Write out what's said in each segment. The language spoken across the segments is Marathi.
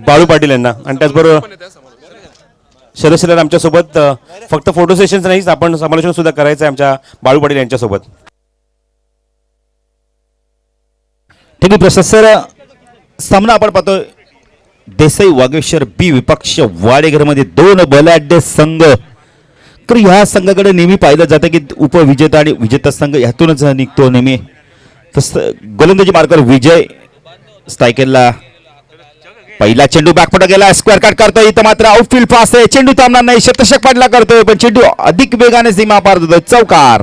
बाळू पाटील यांना आणि त्याचबरोबर सदस्याला आमच्यासोबत फक्त फोटो सेशन्स नाहीच आपण समालोचन सुद्धा करायचं आहे आमच्या बाळू पाटील यांच्यासोबत. ठीक आहे प्रसाद सर, सामना आपण पाहतोय देसाई वागेश्वर बी विपक्ष वाडेघरमध्ये दोन बलाढ्य संघ. तर ह्या संघाकडे नेहमी पाहिलं जातं की उपविजेता आणि विजेता संघ ह्यातूनच निघतो नेहमी. तसं गोलंदाजी मार्कर विजय स्ट्रायकरला पहिला चेंडू बॅकफुट गेला, स्क्वेअर कट करतोय. इथं मात्र आउटफील्ड पास आहे, चेंडू थांबणार नाही, शतशक पाडला करतोय पण चेंडू अधिक वेगाने सीमा पार होतोय. चौकार.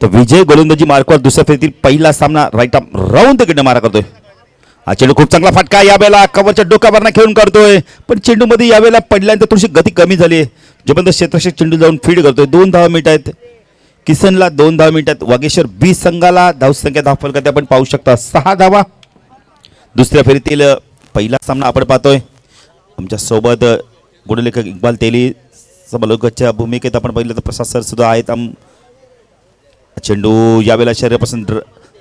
तर विजय गोलंदाजी मार्कवर दुसऱ्या फेरीतील पहिला सामना राईट आर्म राऊंड द मारा करतोय. हा चेंडू खूप चांगला फटका यावेळेला कव्हरच्या डोक्यावरनं खेळून करतोय पण चेंडू मध्ये यावेळेला पडल्यानंतर थोडीशी गती कमी झाली. जबरदस्त क्षेत्ररक्षक चेंडू जाऊन फीड करतोय. 2 धावा मिनिट आहेत किसनला, 2 धावा मिनिटात वागेश्वर बी संघाला धावसंख्या धावफलकात आपण पाहू शकता 6 धावा. दुसऱ्या फेरीतील पहिला सामना आपण पाहतोय. आमच्या सोबत गुणलेखक इक्बाल तेली, समालोचकाच्या भूमिकेत आपण पाहिलं तर प्रसाद सर सुद्धा आहेत. चेंडू यावेळेला शरीरापासून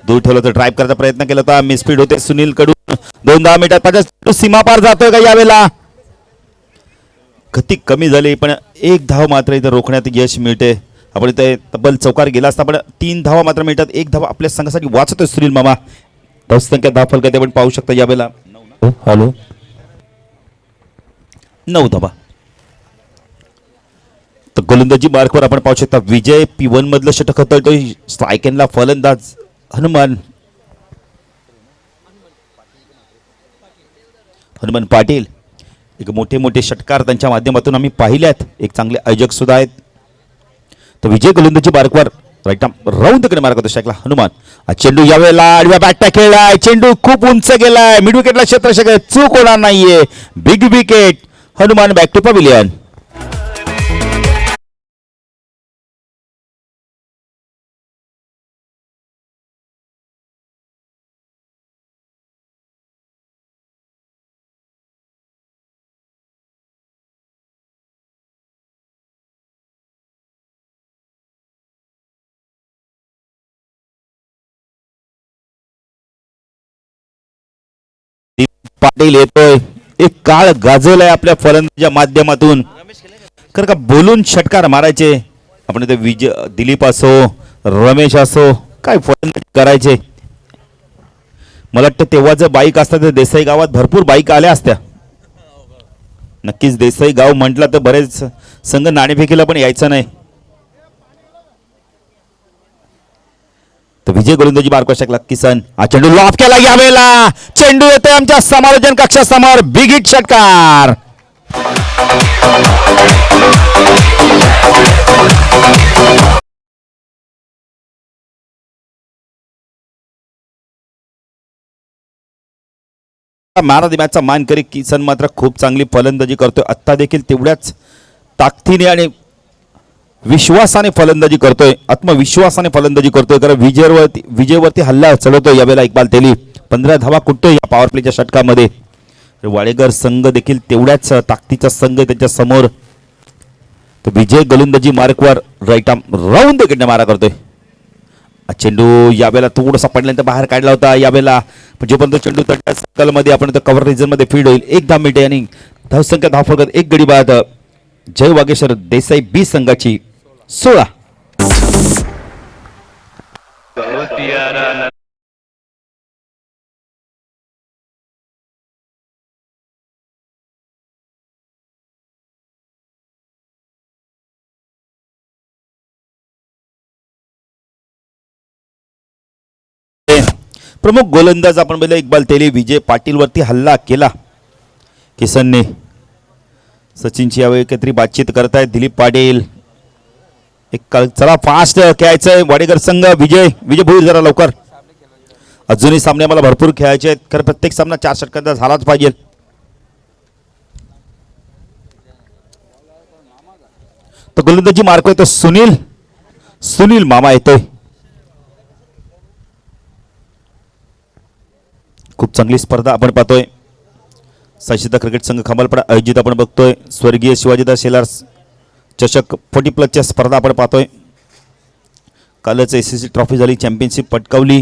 दूर ठेवला तर ड्राईव्ह करायचा प्रयत्न केला होता, मिसफीड होते सुनील कडून. 2 धावा मिनिटात 50 सीमा पार जातोय का यावेळेला. गती कमी झाली पण 1 धाव मात्र इथं रोखण्यात यश मिळते. आपण इथे तब्बल चौकार गेला असता पण 3 धावा मात्र मिळतात. 1 धावा आपल्या संघासाठी वाचतोय सुनील मामा. धावसंख्या धावफलकात आपण पाहू शकता यावेळेला हॅलो 9 धावा. तर गोलंदाजी मार्कवर आपण पाहू शकता विजय P1 मधलं षटक हाताळतोय. स्ट्रायकरला फलंदाज हनुमान पाटील. एक मोठे मोठे षटकार त्यांच्या माध्यमातून आम्ही पाहिले आहेत. एक चांगले आयोजक सुद्धा आहेत. तर विजय गोलंदाजी मार्कवर राईट आर्म राऊंड कडे मार्क करतो स्ट्राईकला हनुमान. चेंडू यावेळेला आडव्या बॅटला खेळलाय, चेंडू खूप उंच गेलाय, मिड विकेटला क्षेत्ररक्षक चूक होणार नाहीये. Big wicket, Hanuman back to pavilion. Patil येतोय, एक काळ गाजवलाय आपल्या फलंदाजीच्या माध्यमातून. खरं का बोलून षटकार मारायचे आपण ते विजय दिलीप असो रमेश असो काय फलंदाजी करायचे. मला वाटतं तेव्हा जर बाईक असतात तर देसाई गावात भरपूर बाईक आल्या असत्या. नक्कीच देसाई गाव म्हटलं तर बरेच संघ नाणेफेकीला पण यायचं नाही. तर विजय गोलंदाजी मार्कवर शकला किसन. हा चेंडू लॉफ केला यावेळेला, चेंडू येतोय आमच्या समालोचन कक्षासमोर. बिग हिट षटकार. मॅन ऑफ द मॅचचा मानकरी किसन मात्र खूप चांगली फलंदाजी करतोय. आत्ता देखील तेवढ्याच ताकदीने आणि विश्वासाने फलंदाजी करतोय, आत्मविश्वासाने फलंदाजी करतोय. कारण विजयवरती हल्ला चढवतोय यावेळेला इक्बाल तेली. 15 धावा कुठतोय या पॉवर प्लेच्या षटकामध्ये. वाडेकर संघ देखील तेवढ्याच ताकदीचा संघ त्यांच्या समोर. तर विजय गोलंदाजी मार्कवर राईट आर्म राऊंड द गिटने मारा करतोय. चेंडू यावेळेला थोडासा पडल्यानंतर बाहेर काढला होता यावेळेला, पण जोपर्यंत चेंडू त्या सर्कलमध्ये आपण कव्हर रिजन मध्ये फीड होईल 1 धाव मिळते आणि धावसंख्या धावफलकात 1 गडी बाद. जय वागेश्वर देसाई बी संघाची 16. प्रमुख गोलंदाज आपण बघितलं इक्बाल तेली. विजय पाटील वरती हल्ला केला किसनने. सचिनची यावेळी काहीतरी बातचीत करतायत दिलीप पाटील. एक चला फास्ट खेळायचंय वाडेकर संघ. विजय भूल जरा लवकर. अजूनही सामने मला भरपूर खेळायचे आहेत, कारण प्रत्येक सामना 4 षटकांचा झालाच पाहिजे. तर गोलंदाजी मार्क येतो सुनील मामा येतोय. खूप चांगली स्पर्धा आपण पाहतोय. संशिता क्रिकेट संघ खमालपाडा आयोजित आपण बघतोय स्वर्गीय शिवाजीदास शेलार चषक 40+ स्पर्धा आपण पाहतोय. कालच SSC ट्रॉफी झाली, चॅम्पियनशिप पटकावली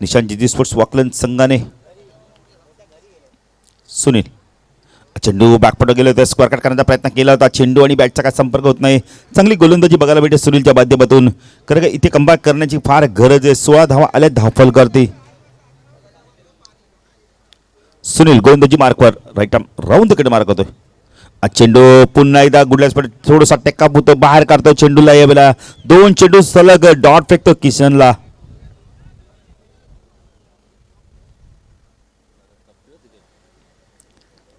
निशान जीजी स्पोर्ट्स वाकलन संघाने. सुनील चेंडू बॅकपट गेले होते, स्क्वेअर कट करण्याचा प्रयत्न केला होता. चेंडू आणि बॅटचा काय संपर्क होत नाही. चांगली गोलंदाजी बघायला भेटते सुनीलच्या माध्यमातून. खरं का इथे कमबॅक करण्याची फार गरज आहे. 16 धावा आल्या धावफल करते सुनील. गोलंदाजी मार्कवर राईट आर्म राऊंड द कडे मार्क होतोय. चेंडू पुन्हा एकदा गुडल्यास थोडासा टेक्का होतो, बाहेर काढतो चेंडूला. यावेळेला 2 चेंडू सलग डॉट फेकतो किशनला.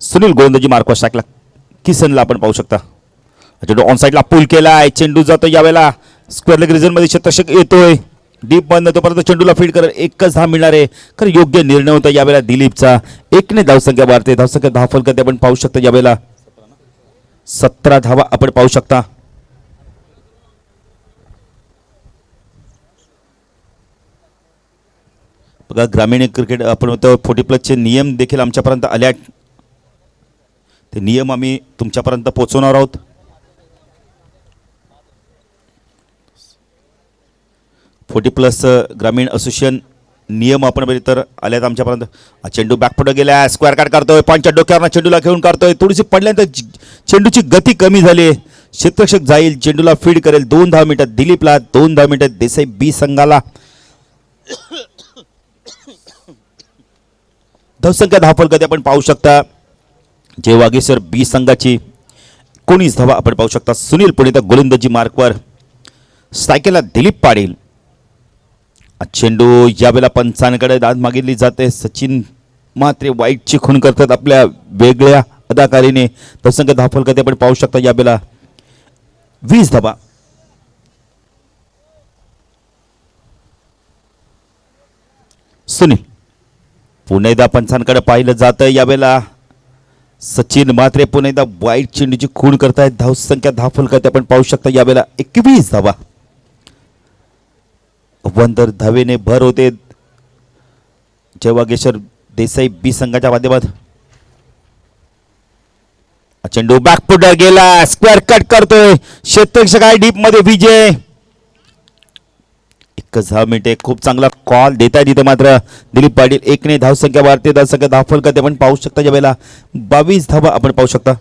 सुनील गोलंदाजी मार्कवर टाकला किसनला आपण पाहू शकता. चेंडू ऑन साईडला पुल केलाय, चेंडू जातो यावेळेला स्क्वेअर लेग रिजन मध्ये शतक येतोय. डीप बंद तोपर्यंत चेंडूला फीड करत 1च धाव मिळणार आहे. खरं योग्य निर्णय होता यावेळेला दिलीपचा. 1 धावसंख्या वाढते, धावसंख्या धावफल करते आपण पाहू शकता. यावेळेला 17 धावा आपण पाहू शकता. बघा ग्रामीण क्रिकेट आपण म्हणतो 40+ नियम देखील आमच्यापर्यंत आले आहेत. ते नियम आम्ही तुमच्यापर्यंत पोहोचवणार आहोत. ग्रामीण असोसिएशन नियम आपण बघितलं तर आल्यात आमच्यापर्यंत. चेंडू बॅकफुट गेला, स्क्वेअर कट करतोय, पंच्या डोक्यावर चेंडूला घेऊन काढतोय. थोडीशी पडल्यानंतर चेंडूची गती कमी झाली. क्षेत्ररक्षक जाईल, चेंडूला फीड करेल. 2 धाव मिनिटात दिलीपला, 2 धाव मिनिटात देसाई बी संघाला. धावसंख्या धावफल कधी आपण पाहू शकता. जय वागेश्वर बी संघाची 19 धावा आपण पाहू शकता. सुनील पुणे गोलंदाजी मार्कवर. सायकलला दिलीप पाटील. चेंडू यावेळेला पंचांकडे दाद मागितली जाते. सचिन मात्रे वाईटची खून करतात आपल्या वेगळ्या अदाकारीने. धावसंख्या धावफल कधी आपण पाहू शकता. यावेळेला 20 धावा. सुनील पुन्हा एकदा पंचांकडे पाहिलं जातं. यावेळेला सचिन मात्रे पुन्हा एकदा वाईट चेंडूची खून करतायत. धावसंख्या धावफल कधी आपण पाहू शकता. यावेळेला 21 धावा. वंदर धावेने भर होते जय वागेश्वर देसाई बी संघाच्या माध्यमात. चेंडू बॅकफुट गेला, स्क्वेअर कट करतोय क्षेत्ररक्षक आहे डीप मध्ये विजय. 1 धाव मिनिटे. खूप चांगला कॉल देता तिथे मात्र दिलीप पाटील. 1 धावसंख्या वाढते. धावसंख्या धावफल कधी आपण पाहू शकता. यावेळेला 22 धावा आपण पाहू शकता.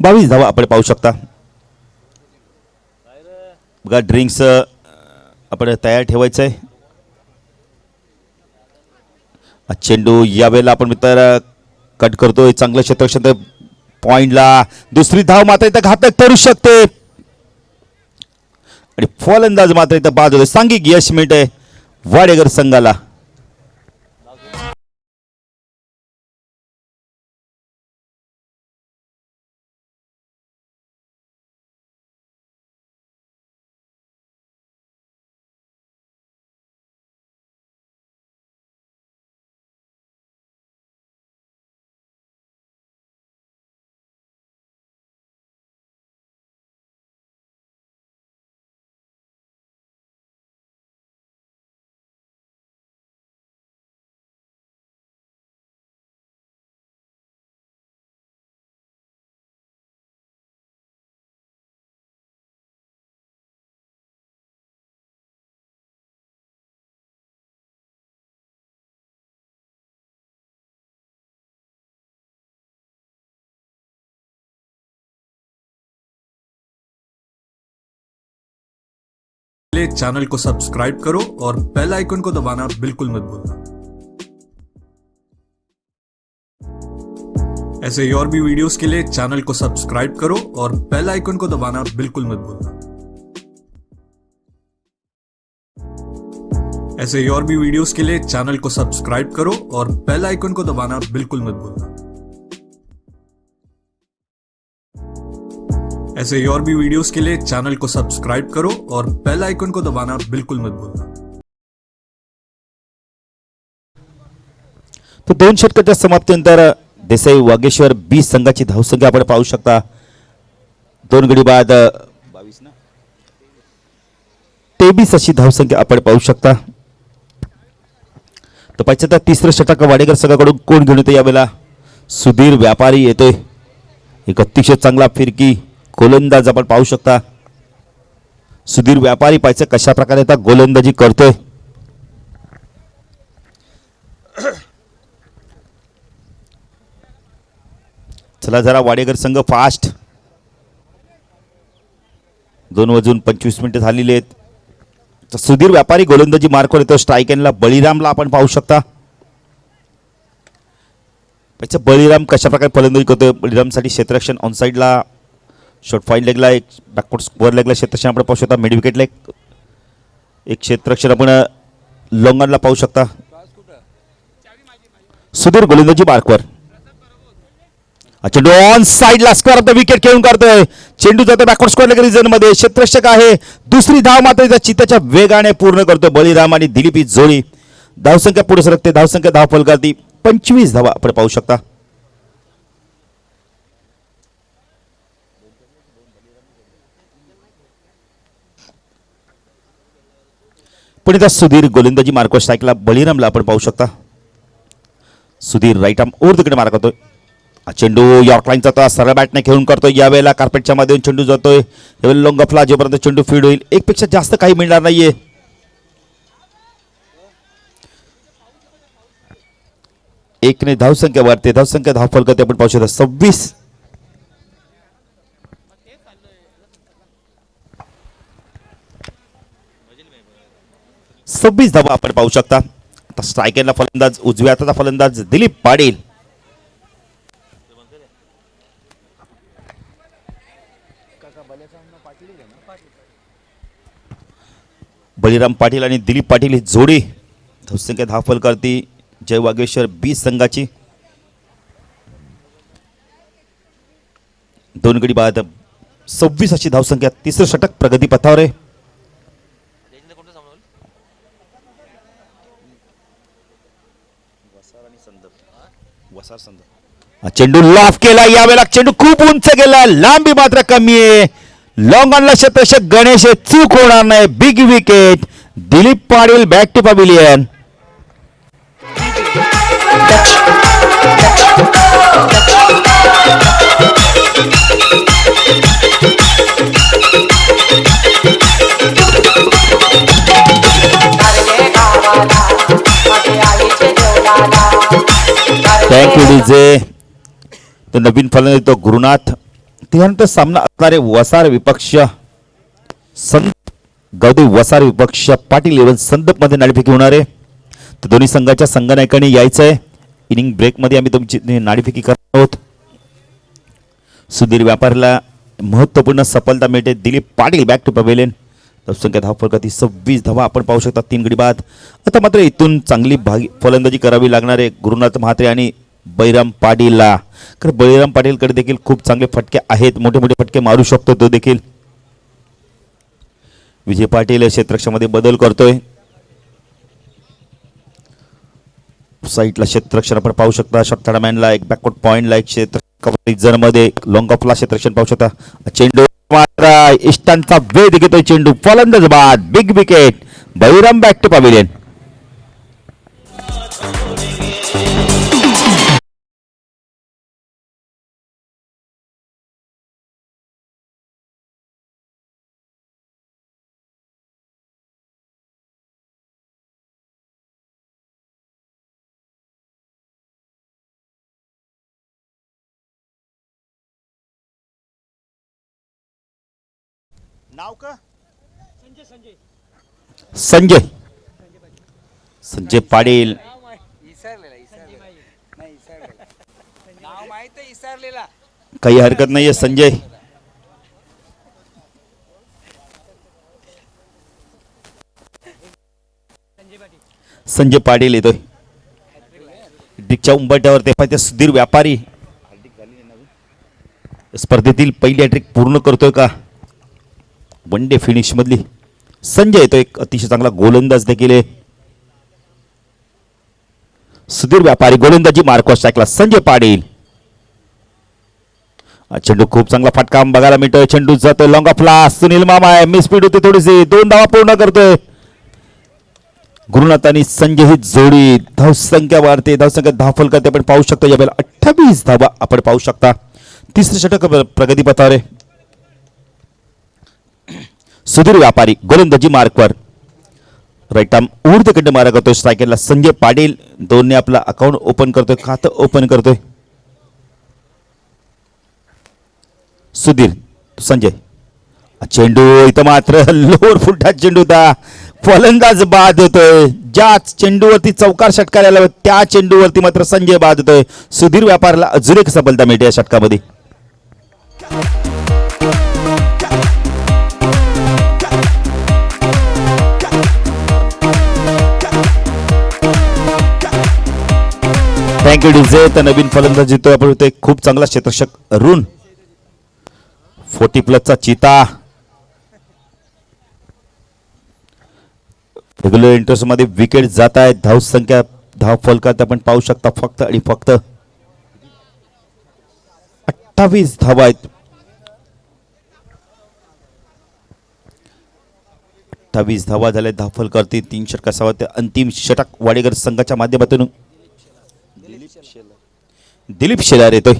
22 धावा आपण पाहू शकता. बघा ड्रिंक्स आपण तयार ठेवायचं आहे. चेंडू यावेळेला आपण मित्र कट करतोय. चांगलं क्षेत्ररक्षक पॉइंटला. दुसरी धाव मात्र इथं घातक ठरू शकते आणि फलंदाज मात्र इथं बाद होते. सांघिक यश मिळते वाडेकर संघाला. चैनल को सब्सक्राइब करो और बेल आइकन को दबाना बिल्कुल मत भूलना। ऐसे ही और भी वीडियोस के लिए चैनल को सब्सक्राइब करो और बेल आइकन को दबाना बिल्कुल मत भूलना। ऐसे ही और भी वीडियोस के लिए चैनल को सब्सक्राइब करो और बेल आइकन को दबाना बिल्कुल मत भूलना। ऐसे ही और भी वीडियोस के लिए चैनल को सब्सक्राइब करो और बेल आइकन को दबाना बिल्कुल मत भूलना। तो 2 षटकाच्या समाप्तीनंतर देसाई वागेश्वर 20 संघाची धावसंख्या आपण पाहू शकता. 2 गडी बाद 22 ना 23 अशी धावसंख्या आपण पाहू शकता. तर पाहिजे तर तिसरं षटक वाडेकर संघाकडून कोण घेऊन येतो यावेळेला. सुधीर व्यापारी येतोय. एक अतिशय चांगला फिरकी गोलंदाज आपण पाहू शकता. सुधीर व्यापारी पाहिजे कशा प्रकारे आता गोलंदाजी करतोय. चला जरा वाडेकर संघ फास्ट. 2:25 झालेली आहेत. तर सुधीर व्यापारी गोलंदाजी मार्कवर येतो. स्ट्राईक एंडला बळीरामला आपण पाहू शकता. बळीराम कशा प्रकारे फलंदाजी करतोय. बळीरामसाठी क्षेत्ररक्षण ऑन साईडला शॉर्ट फाईन लेगला एक बॅकवर्ड स्क्वेअर लेगला क्षेत्ररक्षण आपण पाहू शकता. मिड विकेटला एक क्षेत्ररक्षण आपण लॉंगनला पाहू शकता. सुधीर गोलंदाजी मार्कवर. चेंडू ऑन साइडला स्क्वेअर ऑफ द विकेट खेळून काढतोय. चेंडू जातो बॅकवर्ड स्क्वेअर लेग रिजन मध्ये. क्षेत्ररक्षक आहे. दुसरी धाव मात्र त्या चित्ताच्या वेगाने पूर्ण करतो बळीराम आणि दिलीप ही जोडी. धावसंख्या पुढे सरकते. धावसंख्या धाव फलकाती 25 धावा आपण पाहू शकता. पण इथं सुधीर गोलंदाजी मार्कवर स्ट्राईकला बळीरामला आपण पाहू शकता. सुधीर राईट आर्म ओव्हर तिकडे मार करतोय. चेंडू यॉर्क लाईनचा तो सरळ बॅटने खेळून करतोय. यावेळेला कार्पेटच्या मध्ये चेंडू जातोय. यावेळेला लॉंग ऑफला जोपर्यंत चेंडू फीड होईल एक पेक्षा जास्त काही मिळणार नाहीये. एकने धावसंख्या वाढते. धावसंख्या धाव फलकात आपण पाहू शकता 26 धावा आपण पाहू शकता. आता स्ट्राईक एंडला फलंदाज उजव्या हाताचा फलंदाज दिलीप पाटील. बळीराम पाटील आणि दिलीप पाटील ही जोडी धावसंख्या धाव फलकावरती जय वागेश्वर 20 संघाची. 2 गडी बाद 26 अशी धावसंख्या. तिसरं षटक प्रगती पथावर आहे. चेंडू लॉफ केला. यावेळेला चेंडू खूप उंच गेला. लांबी मात्र कमी आहे. लॉंग ऑनला क्षेत्ररक्षक गणेश चूक होणार नाही. Big wicket. Dilip Patil back to pavilion. Thank you DJ. तो नवीन फलंदाज तो गुरुनाथ. त्यानंतर सामना असणारे वसार विपक्ष गौदेव वसार विपक्ष पाटील 11 संदप मध्ये नाणेफेकी होणार आहे. तर दोन्ही संघाच्या संघनायकांनी यायचं आहे. इनिंग ब्रेक मध्ये आम्ही तुमची नाणेफेकी करणार आहोत. सुधीर व्यापारीला महत्वपूर्ण सफलता मिळते. Dilip Patil back to pavilion. धावसंख्या धाव फलकाती 26 धावा आपण पाहू शकता. 3 गडी बाद. आता मात्र इथून चांगली फलंदाजी करावी लागणार आहे गुरुनाथ म्हात्रे आणि बळीराम पाटीलला. कारण बळीराम पाटीलकडे देखील खूप चांगले फटके आहेत. मोठे मोठे फटके मारू शकतो तो देखील. विजय पाटील क्षेत्ररक्षणामध्ये बदल करतोय. साईडला क्षेत्ररक्षण आपण पाहू शकता. शॉर्ट थर्डमॅनला एक बॅकवर्ड पॉइंटला एक क्षेत्र मध्ये लॉंग ऑफला क्षेत्ररक्षण पाहू शकता. चेंडू मात्र इष्टांचा वेध घेतोय. चेंडू फलंदाज बाद. Big wicket. Baliram back to pavilion. नाव का संजय संजय पाटील. काही हरकत नाहीये संजय. संजय पाटील येतोय डिकच्या उंबरठ्यावर. ते पाहिजे सुधीर व्यापारी स्पर्धेतील पहिली हॅट्रिक पूर्ण करतोय का. वन डे फिनिश मधली संजय येतो. एक अतिशय चांगला गोलंदाज देखील आहे. सुधीर व्यापारी गोलंदाजी मार्कवर स्ट्राईकला संजय पाटील. चेंडू खूप चांगला फटका बघायला मिळतोय. चेंडू जातोय लॉंग ऑफला. सुनील मामा आहे, मिस स्पीड होती थोडीशी. 2 धावा पूर्ण करतोय गुरुनाथ आणि संजय ही जोडी. धावसंख्या वाढते, धावसंख्या धावफल करते आपण पाहू शकतो. यावेळेला 28 धावा आपण पाहू शकता. तिसरे षटक प्रगती पथावर आहे. सुधीर व्यापारी गोलंदाजी मार्कवर. राईट आर्म ऊर्ध्वकडे मारा करतोय. स्ट्रायकरला संजय पाटील. 2ने आपला अकाउंट ओपन करतोय, खातं ओपन करतोय. सुधीर संजय. चेंडू इथं मात्र लोअर फुटात चेंडू होता. फलंदाज बाद होतोय. ज्या चेंडूवरती चौकार षटकार आला त्या चेंडूवरती मात्र संजय बाद होतोय. सुधीर व्यापाराला अजून एक सफलता मिळते या षटकामध्ये. Thank you DJ. तर नवीन फलंदाज जितो आपण होते खूप चांगला क्षेत्ररक्षक अरुण. 40+ चिता. रेग्युलर इंटरेस्ट मध्ये विकेट जात आहेत. धावसंख्या धाव फलकात आपण पाहू शकता फक्त आणि फक्त 28 धावा आहेत. 28 धावा झाल्या धाव फलकावरती. 3 षटकासह अंतिम षटक वाडेकर संघाच्या माध्यमातून दिलीप शेलार येतोय.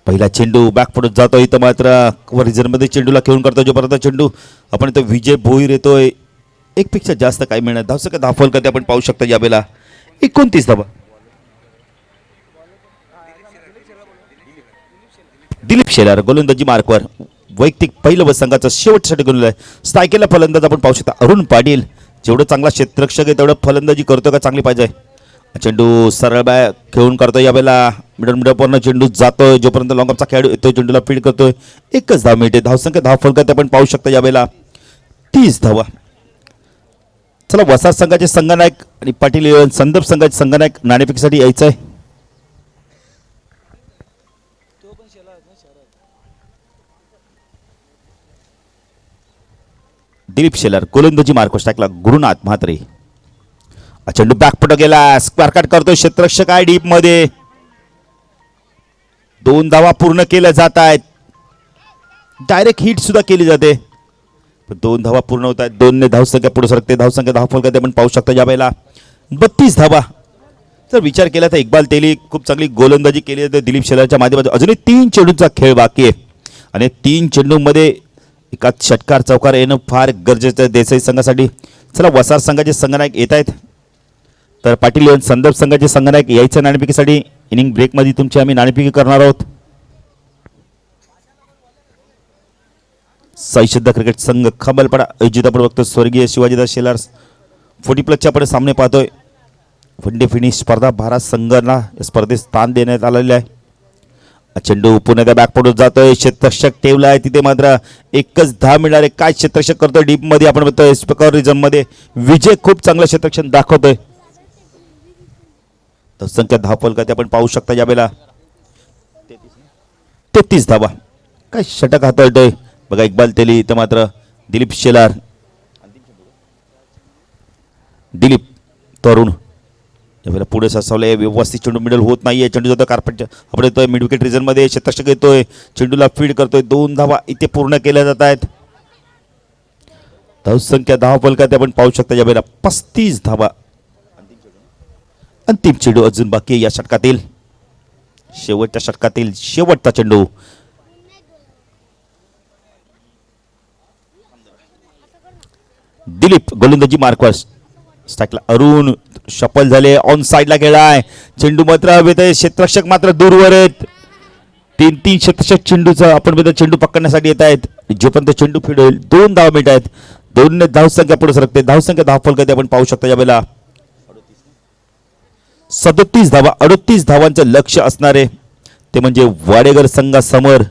पहिला चेंडू बॅकफुटत जातो. इथं मात्र रिझर्व्हमध्ये चेंडूला खेळून करतो. जोपर्यंत चेंडू आपण इथं विजय भोईर येतोय. एकपेक्षा जास्त काय मिळणार. धावसंख्या धावफल करते आपण पाहू शकतो यावेळेला 29 धावा. दिलीप शेलार गोलंदाजी मार्कवर. वैयक्तिक पहिलं व संघाचं शेवटचं षटक आहे. स्ट्रायकरला फलंदाज आपण पाहू शकता अरुण पाटील. जेवढं चांगला क्षेत्ररक्षक आहे तेवढं फलंदाजी करतो का चांगली पाहिजे. चेंडू सरळ बाय खेळून करतोय. यावेळेला मिडपूर्ण चेंडू जातोय. जोपर्यंत लॉंगअपचा खेळाडू येतोय चेंडूला फीड करतोय. एकच धाव मिळते. धावसंख्या धावफल करते आपण पाहू शकता यावेळेला 30 धावा. चला वसार संघाचे संघनायक आणि पाटील संदर्भ संघाचे संघनायक नाणेफेकीसाठी यायचं आहे. दिलीप शेलार गोलंदाजी मार्को. स्ट्राईकला गुरुनाथ म्हात्रे. चेंडू बॅकफुट गेला. स्क्वेअर कट करतोय क्षेत्ररक्षक आहे डीप मध्ये. 2 धावा पूर्ण केल्या जात आहेत. डायरेक्ट हिट सुद्धा केली जाते. 2 धावा पूर्ण होत आहेत. 2ने धावसंख्या पुढे सरकते. धावसंख्या धावफल करते आपण पाहू शकता यावेळेला 32 धावा. जर विचार केला तर इक्बाल तेली खूप चांगली गोलंदाजी केली जाते दिलीप शेलारच्या माध्यमातून. अजूनही 3 चेंडूंचा खेळ बाकी आहे आणि 3 चेंडूंमध्ये एका षटकार चौकार येणं फार गरजेचं आहे देसाई संघासाठी. चला वसार संघाचे संघनायक येत आहेत. तर पाटील संदर्भ संघाचे संघनायक यायचं नाणेफेकीसाठी. इनिंग ब्रेकमध्ये तुमची आम्ही नाणेफेकी करणार आहोत. साई श्रद्धा क्रिकेट संघ खबलपाडा आयोजित आपण बघतो स्वर्गीय शिवाजीदास शेलार 40+ आपण सामने पाहतोय. वनडे फिनिश स्पर्धा भारत संघाला या स्पर्धेत स्थान देण्यात आलेले आहे. चेंडू पुन्हा बॅकफुटवर जातोय. क्षेत्ररक्षक ठेवला आहे तिथे मात्र एकच धाव मिळणार आहे. काय क्षेत्ररक्षक करतोय डीप मध्ये आपण बघतोय. स्पीकर रिझन मध्ये विजय खूप चांगलं क्षेत्ररक्षण दाखवतोय. संख्या धावफल करते आपण पाहू शकता यावेळेला 33 धावा. काय षटक हाताळतोय बघा इक्बाल तेली. इथं मात्र दिलीप शेलार. दिलीप तरुण यावेळेला पुढे ससावले. व्यवस्थित चेंडू मिडल होत नाहीये. चेंडू जातो कार्पेट आपण येतोय मिड विकेट रिजन मध्ये. क्षेत्ररक्षक येतोय चेंडूला फीड करतोय. 2 धावा इथे पूर्ण केल्या जात आहेत. धावसंख्या धावफल करते आपण पाहू शकता यावेळेला 35 धावा. अंतिम चेंडू अजून बाकी आहे या षटकातील. शेवटच्या षटकातील शेवटचा चेंडू. दिलीप गोलंदाजी मार्कवर. स्ट्राईकला अरुण. शफल झाले. ऑन साइडला गेलाय. चेंडू मात्र हवेत आहे. क्षेत्ररक्षक मात्र दूरवर आहेत. 3 क्षेत्ररक्षक चेंडूचा आपण चेंडू पकडण्यासाठी येत आहेत. जोपर्यंत चेंडू फीड होईल 2 धावा मिळत आहेत. 2ने धावसंख्या पुढे सरकते. धावसंख्या धावफल करते आपण पाहू शकता यावेळेला 37 धावा. 38 धावांचं लक्ष असणारे ते म्हणजे वाडेगर संघासमोर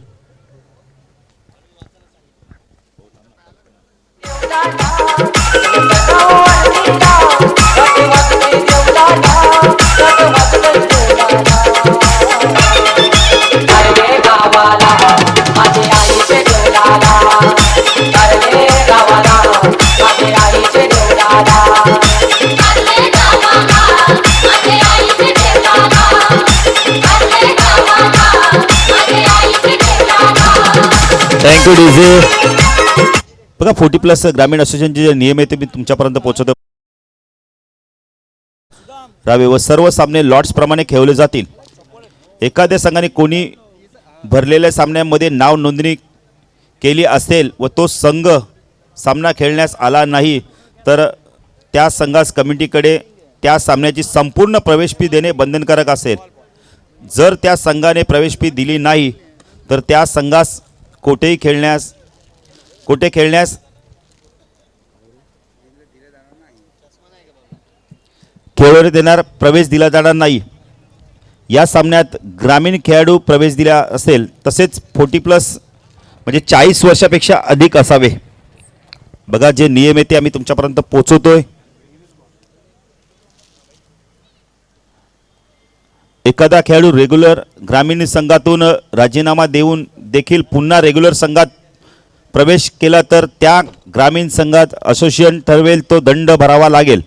थँक्यू डीजे. बघा 40+ ग्रामीण असोसिएशनचे जे नियम आहे ते मी तुमच्यापर्यंत पोहोचवतो. रावे व सर्व सामने लॉट्स प्रमाणे खेळवले जातील. एखाद्या संघाने कोणी भरलेल्या सामन्यांमध्ये नाव नोंदणी केली असेल व तो संघ सामना खेळण्यास आला नाही तर त्या संघास कमिटीकडे त्या सामन्याची संपूर्ण प्रवेश फी देणे बंधनकारक असेल. जर त्या संघाने प्रवेश फी दिली नाही तर त्या संघास कोठे खेळण्यास खेळवण्यात देणार प्रवेश दिला जाणार नाही. या सामन्यात ग्रामीण खेळाडू प्रवेश दिला असेल तसेच 40+ म्हणजे 40 वर्षापेक्षा अधिक असावे. बघा जे नियम आहे ते आम्ही तुमच्यापर्यंत पोहोचवतोय. एखादा खेळाडू रेग्युलर ग्रामीण संघातून राजीनामा देऊन देखील पुन्हा रेग्युलर संघात प्रवेश केला तर त्या ग्रामीण संघात असोसिएशन ठरवेल तो दंड भरावा लागेल.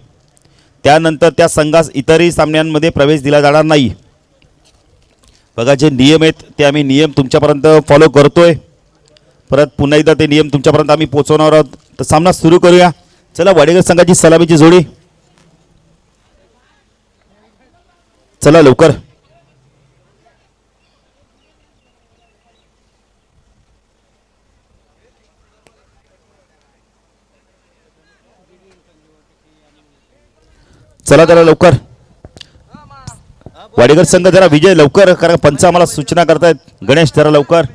त्यानंतर त्या संघास इतरही सामन्यांमध्ये प्रवेश दिला जाणार नाही. बघा जे नियम आहेत ते आम्ही नियम तुमच्यापर्यंत फॉलो करतोय. परत पुन्हा एकदा ते नियम तुमच्यापर्यंत आम्ही पोहोचवणार आहोत. तर सामना सुरू करूया. चला वाडेगर संघाची सलामीची जोडी. चला लवकर. चला जरा लवकर. वाडेगर संघ जरा विजय लवकर, कारण पंच आम्हाला सूचना करतायत. गणेश जरा लवकर.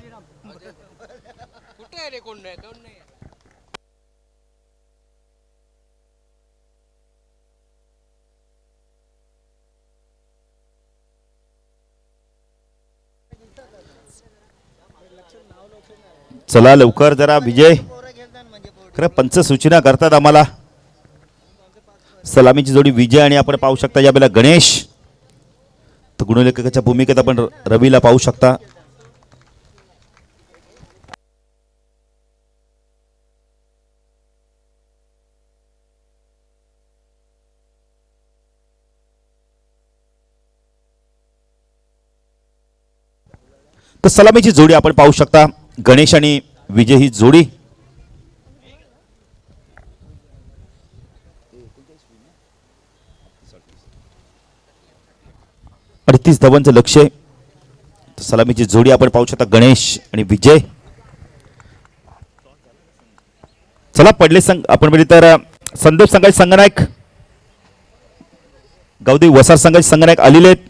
चला लवकर जरा विजय. खरं पंच सूचना करतात आम्हाला. सलामीची जोडी विजय आणि आपण पाहू शकता यावेळेला गणेश. तर गुणलेखकाच्या भूमिकेत आपण रवीला पाहू शकता. तर सलामीची जोडी आपण पाहू शकता. गणेश आणि विजय ही जोडी. आणि 30 धावांचं लक्ष. सलामीची जोडी आपण पाहू शकता गणेश आणि विजय. चला पडले संघ आपण म्हणजे तर संदीप संघाचे संघनायक गावदेवी वसार संघाचे संघनायक आलेले आहेत.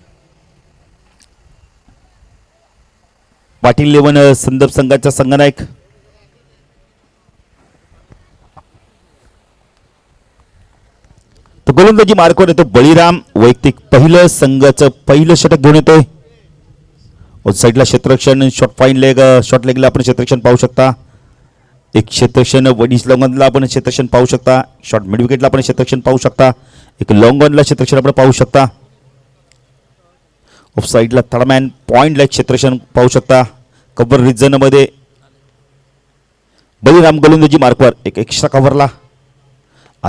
पाटील लेवन संदर्भ संघाचा संघनायक. तो गोलंदाजी मार्कवर येतो बळीराम. वैयक्तिक पहिलं संघाचं पहिलं षटक घेऊन येतोय. साईडला क्षेत्ररक्षण शॉर्ट फाईन लेग शॉर्ट लेगला आपण क्षेत्ररक्षण पाहू शकता. एक क्षेत्ररक्षण वडीस लॉंगनला आपण क्षेत्ररक्षण पाहू शकता. शॉर्ट मिड विकेटला आपण क्षेत्ररक्षण पाहू शकता. एक लॉंगनला क्षेत्ररक्षण आपण पाहू शकता. ऑफ साईडला थर्डमॅन पॉइंटला क्षेत्ररक्षण पाहू शकता. कव्हर रिजन मध्ये बळीराम गोलंदाजी मार्कवर एक एक्स्ट्रा कव्हरला.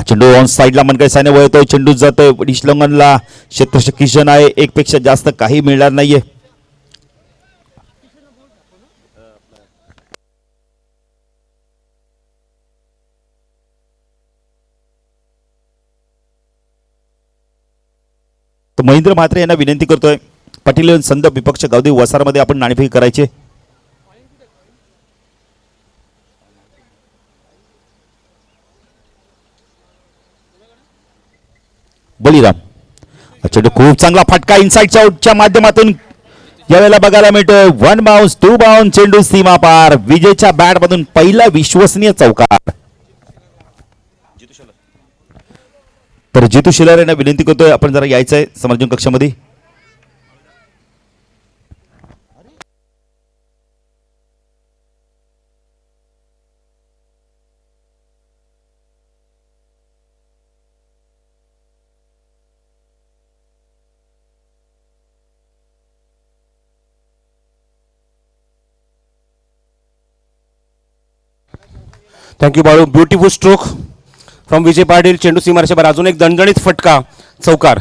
चेंडू ऑन साईडला मनकाई साने वळतोय. चेंडू जातोय वडीस लॉंगनला. क्षेत्ररक्षक किशन आहे. एक पेक्षा जास्त काही मिळणार नाहीये. तो महेंद्र म्हात्रे यांना विनंती करतोय. पाटील संदर्भ विपक्ष गावदेवी वसारमध्ये आपण नाणेफेक करायचे. बळीराम चेंडू खूप चांगला फटका इनसाइडच्या आउटच्या माध्यमातून यावेळेला बघायला मिळतोय. 1 बाउन्स 2 बाउन्स चेंडू सीमा पार. विजयच्या बॅट मधून पहिला विश्वसनीय चौकार. तर जितू शिलार यांना विनंती करतोय आपण जरा यायचंय समर्जन कक्षामध्ये. Thank you Balu. Beautiful stroke from Vijay Patil. चेंडू सीमारेषेवर, अजून एक दणदणीत फटका, चौकार.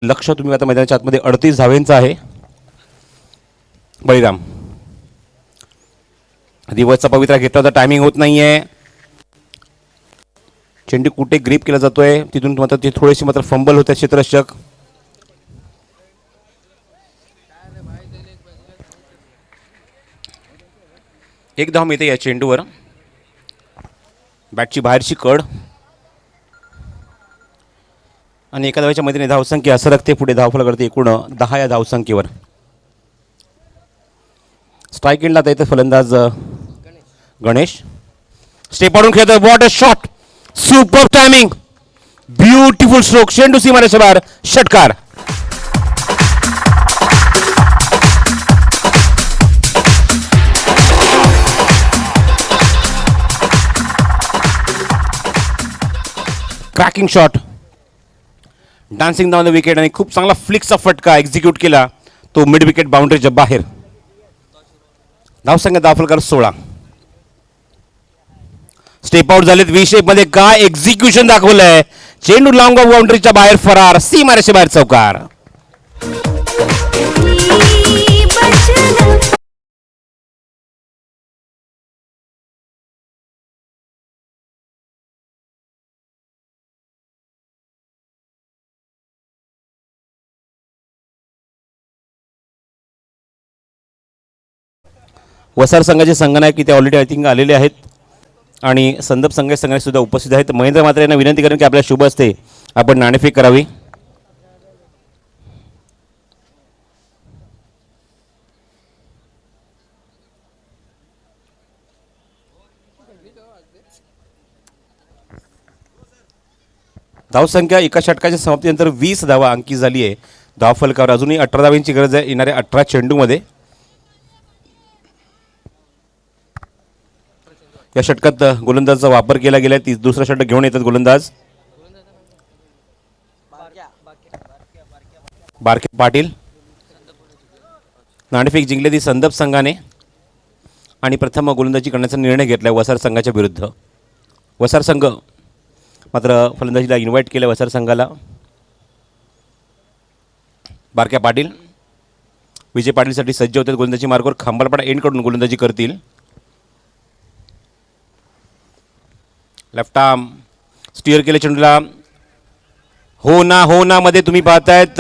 लक्ष तुम्ही आता मैदानाच्या आतमध्ये 38 धावेंचा आहे. बळीराम दिवसचा पवित्रा घेतला होता, टायमिंग होत नाहीये. चेंडू कुठे ग्रीप केला जातोय तिथून मात्र ती थोडीशी मात्र फंबल होते क्षेत्ररक्षक. एक धाव मिळते या चेंडूवर. बॅटची बाहेरची कड आणि एका धावेच्या मध्ये धावसंख्या सरकते पुढे. धावफल करते एकूण 10 या धावसंख्येवर. स्ट्राईक एंडला येते फलंदाज गणेश. स्टेप आउट खेळतोय. What a shot, super timing, beautiful stroke. चेंडू सीमारेषेच्या बाहेर, षटकार. Cracking shot, dancing down the wicket आणि खूप चांगला फ्लिक्सचा फटका एक्झिक्यूट केला तो मिड विकेट बाउंड्रीच्या बाहेर. धावसंख्या धावफलकार 16. स्टेप आउट झालेत. विषेप मध्ये काय एक्झिक्युशन दाखवलंय. चेंडू लॉंग ऑफ बाउंड्रीच्या बाहेर फरार, सीमारेषेच्या बाहेर चौकार. वसार संघाचे संघनायक इथे ऑलरेडी आय थिंक आलेले आहेत आणि संदप संघाचे सुद्धा उपस्थित आहेत. महेंद्र मात्र यांना विनंती करेन की आपल्या शुभ असते आपण नाणेफेक करावी. धावसंख्या एका षटकाच्या समाप्तीनंतर 20 धावा अंकी झाली आहे. धावफलकावर अजूनही 18 धावांची गरज आहे येणाऱ्या 18 चेंडूमध्ये. या षटकात गोलंदाजचा वापर केला गेला. दुसरा षटक घेऊन येतात गोलंदाज बारके पाटील. नाणेफेक जिंकली ती संदप संघाने आणि प्रथम गोलंदाजी करण्याचा निर्णय घेतला वसार संघाच्या विरुद्ध. वसार संघ मात्र फलंदाजीला इन्व्हाइट केलं. वसार संघाला बारक्या पाटील विजय पाटीलसाठी सज्ज होतात. गोलंदाजी मार्गावर खांबालपाडा एंडकडून गोलंदाजी करतील. लेफ्ट आर्म स्टिअर केले चेंडूला. हो ना मध्ये तुम्ही पाहतायत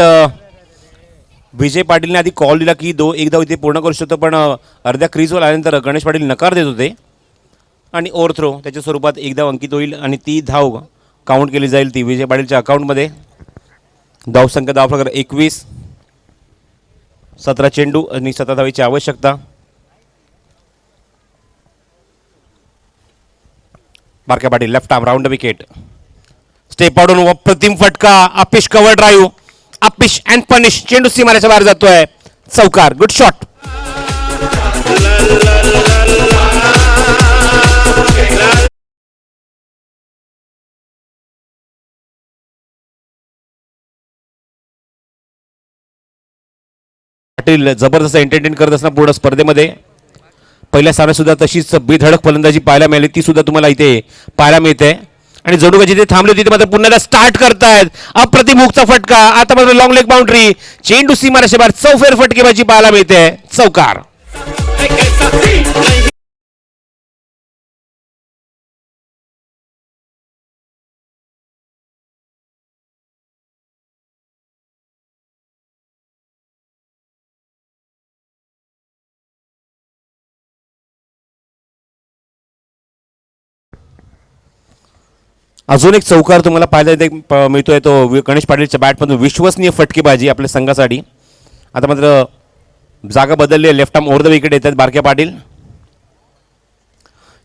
विजय पाटीलने आधी कॉल दिला की एक धाव इथे पूर्ण करू शकतो, पण अर्ध्या क्रीजवर आल्यानंतर गणेश पाटील नकार देत होते आणि ओव्हर थ्रो त्याच्या स्वरूपात एक धाव अंकित होईल आणि ती धाव काउंट केली जाईल ती विजय पाटीलच्या अकाउंटमध्ये. धावसंख्या धावफलक 21. 17 चेंडू आणि 17 धावेची आवश्यकता. Barkya Patil left arm round the wicket. Step out अप्रतिम फटका. Uppish cover drive. Uppish and punish. चेंडू सीमारेषेच्या बाहेर जातोय, चौकार. Good shot. पाटील जबरदस्त एंटरटेन करत असताना पूर्ण स्पर्धेमध्ये पहिल्या सामन्यात सुद्धा तशीच बेधडक फलंदाजी पाहायला मिळाली. ती सुद्धा तुम्हाला इथे पाहायला मिळते आणि जोडू का जिथे थांबले तिथे मात्र पुन्हा स्टार्ट करतायत. अप्रतिम हुकचा फटका. आता मात्र लॉंग लेग बाउंड्री. चेंडू सीमारेषेच्या बाहेर चौफेर फटकेबाजी पाहायला मिळते, चौकार. अजून एक चौकार तुम्हाला पाहायला मिळतोय तो गणेश पाटीलच्या बॅटमधून. विश्वसनीय फटकेबाजी आपल्या संघासाठी. आता मात्र जागा बदलली. Left arm over the wicket येतात बारक्या पाटील.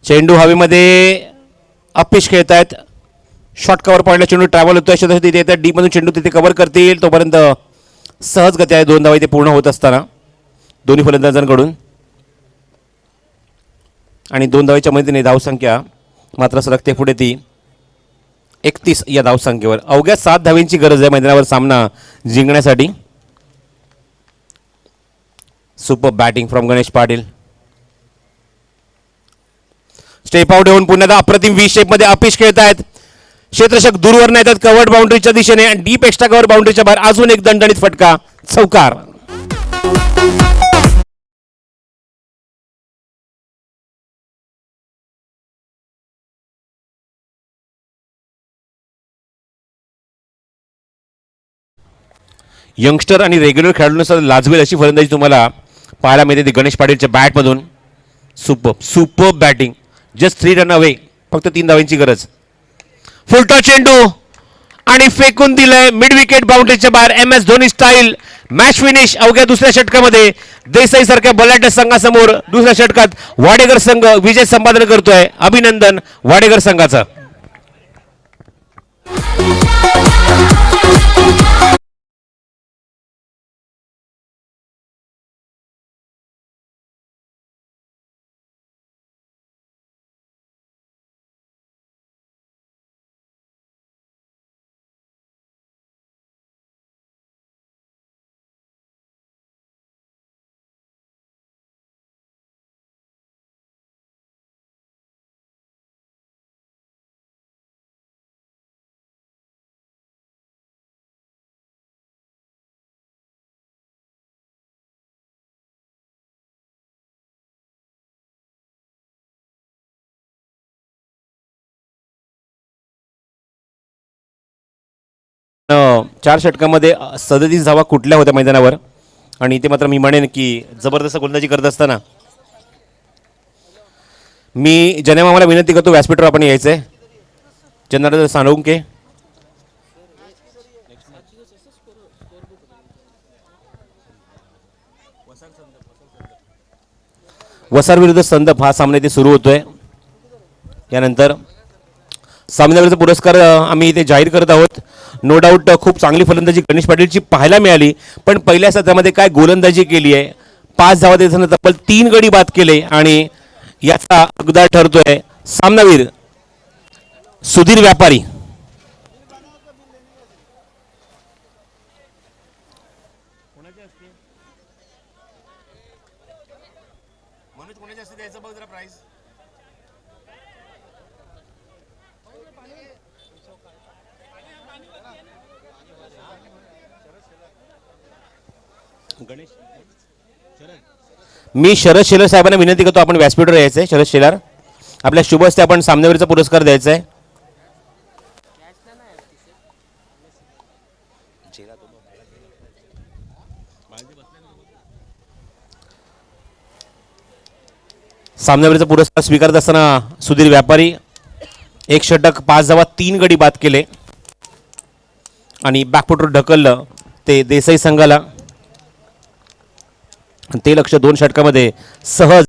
चेंडू हवेमध्ये अपिश खेळतायत. शॉर्ट कव्हर पॉईंटला चेंडू ट्रॅव्हल होतोय. तिथे येतात डीपमधून चेंडू तिथे कव्हर करतील. तोपर्यंत सहज गती आहे. 2 धावा इथे पूर्ण होत असताना दोन्ही फलंदाजांकडून आणि 2 धावेच्या मदतीने धावसंख्या मात्र सरकते पुढे ती 31 या धावसंख्येवर. अवघ्या 7 धावींची गरज आहे मैदानावर सामना जिंकण्यासाठी. Super batting from Ganesh Patil. Step out येऊन पुन्हा अप्रतिम व्ही शेप मध्ये अपिश खेळत आहेत. क्षेत्ररक्षक दूरवर येतात कव्हर्ड बाउंड्रीच्या दिशेने आणि डीप एक्स्ट्रा कव्हर बाउंड्रीच्या बाहेर अजून एक दणदणीत फटका, चौकार. यंगस्टर आणि रेग्युलर खेळाडूंनुसार लाजवेल अशी फलंदाजी तुम्हाला पाहायला मिळते गणेश पाटीलच्या बॅटमधून. Super batting. Just 3 run away. फक्त 3 धावांची गरज. फुलटा चेंडू आणि फेकून दिलंय मिड विकेट बाउंड्रीच्या बाहेर. MS Dhoni style match finish. अवघ्या दुसऱ्या षटकामध्ये देसाई सारख्या बलाढ्य संघासमोर दुसऱ्या षटकात वाडेकर संघ विजय संपादन करतोय. अभिनंदन वाडेकर संघाचं. चार षटकामध्ये 37 धावा कुठल्या होत्या मैदानावर. आणि इथे मात्र मी म्हणेन की जबरदस्त गोलंदाजी करत असताना मी जनमामाला विनंती करतो व्यासपीठावर आपण यायचंय. जनार्दन साळुंके. वसार विरुद्ध संदप हा सामना इथे सुरू होतोय. यानंतर सामन्यावरचा पुरस्कार आम्ही इथे जाहीर करत आहोत. नो डाऊट खूप चांगली फलंदाजी गणेश पाटीलची पाहायला मिळाली, पण पहिल्या सत्रामध्ये काय गोलंदाजी केली आहे. 5 धावा देताना तब्बल 3 गडी बाद केले आणि याचा हकदार ठरतोय सामनावीर सुधीर व्यापारी. मी शरद शेलार साहेबांना विनंती करतो आपण व्यासपीठावर यायचंय. शरद शेलार आपल्या शुभ हस्ते आपण सामनावीरचा पुरस्कार द्यायचा आहे. सामनावीरचा पुरस्कार स्वीकारत असताना सुधीर व्यापारी 1 षटक 5 धावा 3 गडी बाद केले आणि बॅकफुटवर ढकललं ते देसाई संघाला. ते लक्ष 2 षटकामध्ये सहज